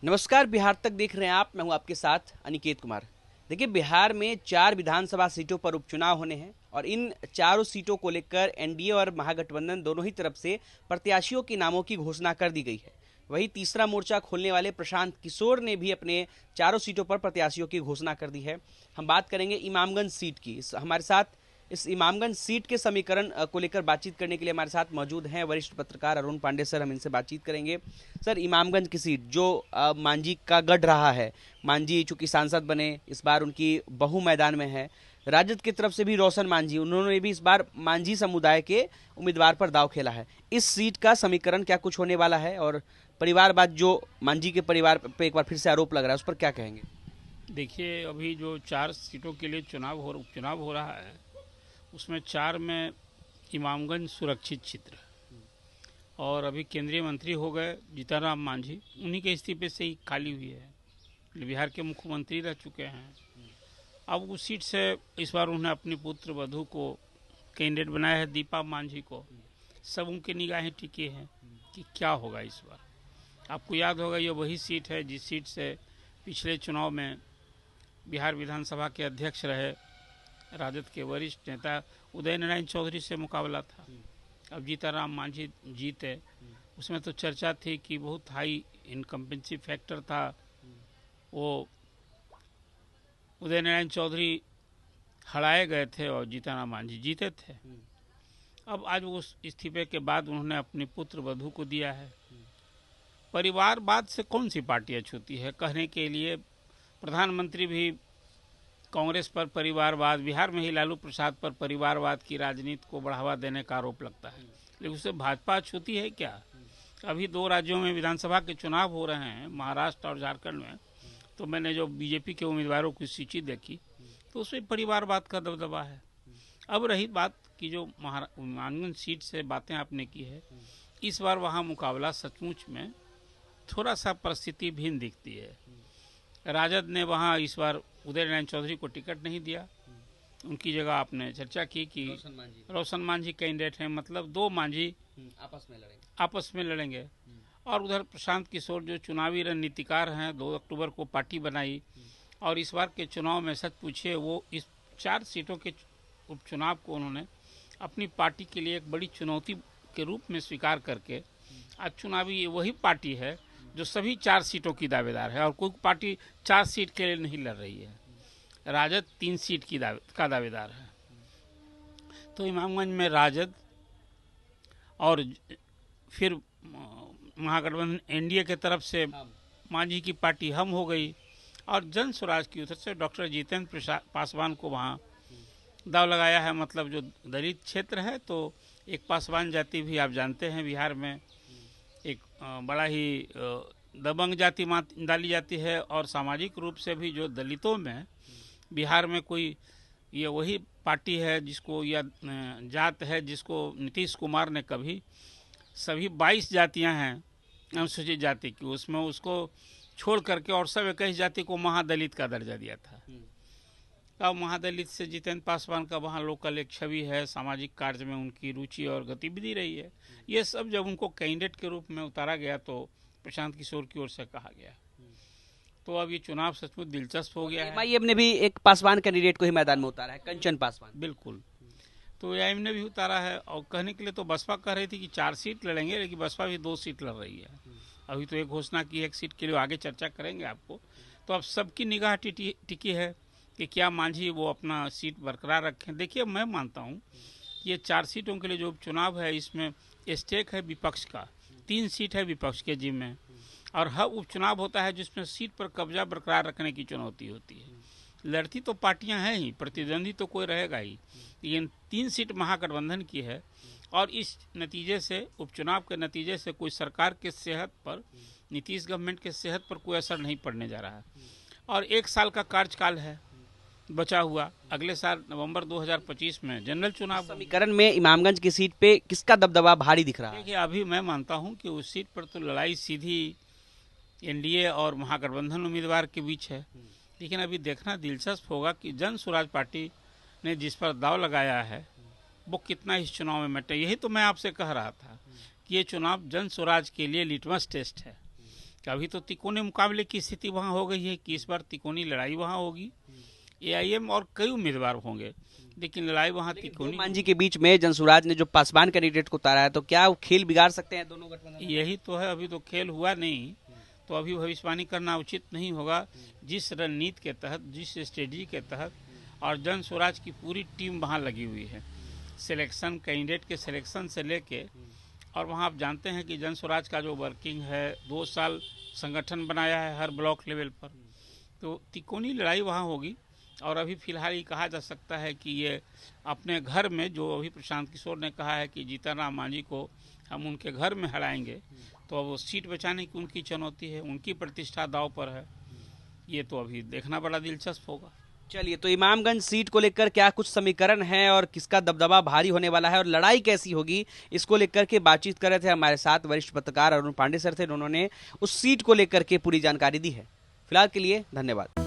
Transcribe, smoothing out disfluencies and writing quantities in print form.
नमस्कार, बिहार तक देख रहे हैं आप। मैं हूं आपके साथ अनिकेत कुमार। देखिए, बिहार में 4 विधानसभा सीटों पर उपचुनाव होने हैं और इन चारों सीटों को लेकर एनडीए और महागठबंधन दोनों ही तरफ से प्रत्याशियों के नामों की घोषणा कर दी गई है। वहीं तीसरा मोर्चा खोलने वाले प्रशांत किशोर ने भी अपने चारों सीटों पर प्रत्याशियों की घोषणा कर दी है। हम बात करेंगे इमामगंज सीट की। हमारे साथ इस इमामगंज सीट के समीकरण को लेकर बातचीत करने के लिए हमारे साथ मौजूद हैं वरिष्ठ पत्रकार अरुण पांडे सर। हम इनसे बातचीत करेंगे। सर, इमामगंज की सीट जो मांझी का गढ़ रहा है, मांझी चूंकि सांसद बने, इस बार उनकी बहू मैदान में है। राजद की तरफ से भी रोशन मांझी, उन्होंने भी इस बार मांझी समुदाय के उम्मीदवार पर दाव खेला है। इस सीट का समीकरण क्या कुछ होने वाला है और परिवारवाद जो मांझी के परिवार पे एक बार फिर से आरोप लग रहा है, उस पर क्या कहेंगे? देखिए, अभी जो 4 सीटों के लिए उपचुनाव हो रहा है, उसमें 4 में इमामगंज सुरक्षित क्षेत्र और अभी केंद्रीय मंत्री हो गए जीतनराम मांझी, उन्हीं के इस्तीफे से ही खाली हुई है। बिहार के मुख्यमंत्री रह चुके हैं। अब उस सीट से इस बार उन्होंने अपनी पुत्र वधू को कैंडिडेट बनाया है, दीपा मांझी को। सब उनके निगाहें टिकी हैं कि क्या होगा इस बार। आपको याद होगा, ये वही सीट है जिस सीट से पिछले चुनाव में बिहार विधानसभा के अध्यक्ष रहे राजद के वरिष्ठ नेता उदय नारायण चौधरी से मुकाबला था। अब जीतनराम मांझी जीते। उसमें तो चर्चा थी कि बहुत हाई इनकम्पेंसी फैक्टर था, वो उदय नारायण चौधरी हराए गए थे और जीतनराम मांझी जीते थे। अब आज उस इस्तीफे के बाद उन्होंने अपनी पुत्र वधू को दिया है। परिवारवाद से कौन सी पार्टी छूती है कहने के लिए। प्रधानमंत्री भी कांग्रेस पर परिवारवाद, बिहार में ही लालू प्रसाद पर परिवारवाद की राजनीति को बढ़ावा देने का आरोप लगता है, लेकिन उससे भाजपा छूती है क्या? अभी 2 राज्यों में विधानसभा के चुनाव हो रहे हैं, महाराष्ट्र और झारखंड में। तो मैंने जो बीजेपी के उम्मीदवारों की सूची देखी तो उसमें परिवारवाद का दबदबा है। अब रही बात की जो इमामगंज सीट से बातें आपने की है, इस बार वहाँ मुकाबला सचमुच में थोड़ा सा परिस्थिति भिन्न दिखती है। राजद ने वहाँ इस बार उदय नारायण चौधरी को टिकट नहीं दिया। उनकी जगह आपने चर्चा की कि रोशन मांझी कैंडिडेट हैं, मतलब 2 मांझी आपस में लड़ेंगे। और उधर प्रशांत किशोर जो चुनावी रणनीतिकार हैं, 2 अक्टूबर को पार्टी बनाई और इस बार के चुनाव में सच पूछिए वो इस 4 सीटों के उपचुनाव को उन्होंने अपनी पार्टी के लिए एक बड़ी चुनौती के रूप में स्वीकार करके आज चुनावी वही पार्टी है जो सभी 4 सीटों की दावेदार है और कोई पार्टी 4 सीट के लिए नहीं लड़ रही है। राजद 3 सीट की का दावेदार है। तो इमामगंज में राजद और फिर महागठबंधन एनडीए के तरफ से मांझी की पार्टी हम हो गई और जन स्वराज की तरफ से डॉक्टर जितेंद्र पासवान को वहाँ दाव लगाया है। मतलब जो दलित क्षेत्र है, तो एक पासवान जाति भी आप जानते हैं बिहार में एक बड़ा ही दबंग जाति डाली जाती है और सामाजिक रूप से भी जो दलितों में बिहार में कोई ये वही पार्टी है जिसको या जात है जिसको नीतीश कुमार ने कभी सभी 22 जातियां हैं अनुसूचित जाति की, उसमें उसको छोड़ करके और सब 21 जाति को महादलित का दर्जा दिया था। अब महादलित से जितेंद्र पासवान का वहाँ लोकल एक छवि है, सामाजिक कार्य में उनकी रुचि और गतिविधि रही है। ये सब जब उनको कैंडिडेट के रूप में उतारा गया तो प्रशांत किशोर की ओर से कहा गया। तो अब ये चुनाव सचमुच दिलचस्प हो गया है। एमआईएम ने भी एक पासवान कैंडिडेट को ही मैदान में उतारा है, कंचन पासवान। बिल्कुल, तो एआईएम ने भी उतारा है और कहने के लिए तो बसपा कह रही थी कि 4 सीट लड़ेंगे, लेकिन बसपा भी 2 सीट लड़ रही है। अभी तो एक घोषणा की है, एक सीट के लिए आगे चर्चा करेंगे आपको। तो अब सबकी निगाह टिकी है कि क्या मांझी वो अपना सीट बरकरार रखें। देखिए, मैं मानता हूँ कि ये 4 सीटों के लिए जो उपचुनाव है, इसमें स्टेक है विपक्ष का। 3 सीट है विपक्ष के जिम्मे और हर उपचुनाव होता है जिसमें सीट पर कब्जा बरकरार रखने की चुनौती होती है। लड़ती तो पार्टियां हैं ही, प्रतिद्वंदी तो कोई रहेगा ही, लेकिन 3 सीट महागठबंधन की है और इस नतीजे से, उपचुनाव के नतीजे से कोई सरकार के सेहत पर, नीतीश गवर्नमेंट के सेहत पर कोई असर नहीं पड़ने जा रहा है। और 1 साल का कार्यकाल है बचा हुआ। अगले साल नवंबर 2025 में जनरल चुनाव। समीकरण में इमामगंज की सीट पे किसका दबदबा भारी दिख रहा है? देखिए, अभी मैं मानता हूं कि उस सीट पर तो लड़ाई सीधी एनडीए और महागठबंधन उम्मीदवार के बीच है, लेकिन अभी देखना दिलचस्प होगा कि जन स्वराज पार्टी ने जिस पर दाव लगाया है वो कितना इस चुनाव में मटे। यही तो मैं आपसे कह रहा था कि ये चुनाव जन स्वराज के लिए लिटमस टेस्ट है कि अभी तो तिकोनी मुकाबले की स्थिति वहाँ हो गई है कि इस बार तिकोनी लड़ाई वहाँ होगी। एआईएम और कई उम्मीदवार होंगे, लेकिन लड़ाई वहाँ तिकोनी। मांझी के बीच में जनसुराज ने जो पासवान कैंडिडेट को उतारा है, तो क्या वो खेल बिगाड़ सकते हैं दोनों गठबंधन? यही तो है, अभी तो खेल हुआ नहीं, तो अभी भविष्यवाणी करना उचित नहीं होगा। जिस रणनीति के तहत, जिस स्ट्रेटजी के तहत, और जनसुराज की पूरी टीम वहाँ लगी हुई है, सिलेक्शन, कैंडिडेट के सिलेक्शन से लेके, और वहाँ आप जानते हैं कि जनसुराज का जो वर्किंग है, 2 साल संगठन बनाया है हर ब्लॉक लेवल पर, तो तिकोनी लड़ाई वहाँ होगी। और अभी फिलहाल ये कहा जा सकता है कि ये अपने घर में, जो अभी प्रशांत किशोर ने कहा है कि जीतन राम मांझी को हम उनके घर में हराएंगे, तो अब वो सीट बचाने की उनकी चुनौती है, उनकी प्रतिष्ठा दांव पर है। ये तो अभी देखना बड़ा दिलचस्प होगा। चलिए, तो इमामगंज सीट को लेकर क्या कुछ समीकरण है और किसका दबदबा भारी होने वाला है और लड़ाई कैसी होगी, इसको लेकर के बातचीत कर रहे थे हमारे साथ वरिष्ठ पत्रकार अरुण पांडे सर थे। उन्होंने उस सीट को लेकर के पूरी जानकारी दी है। फिलहाल के लिए धन्यवाद।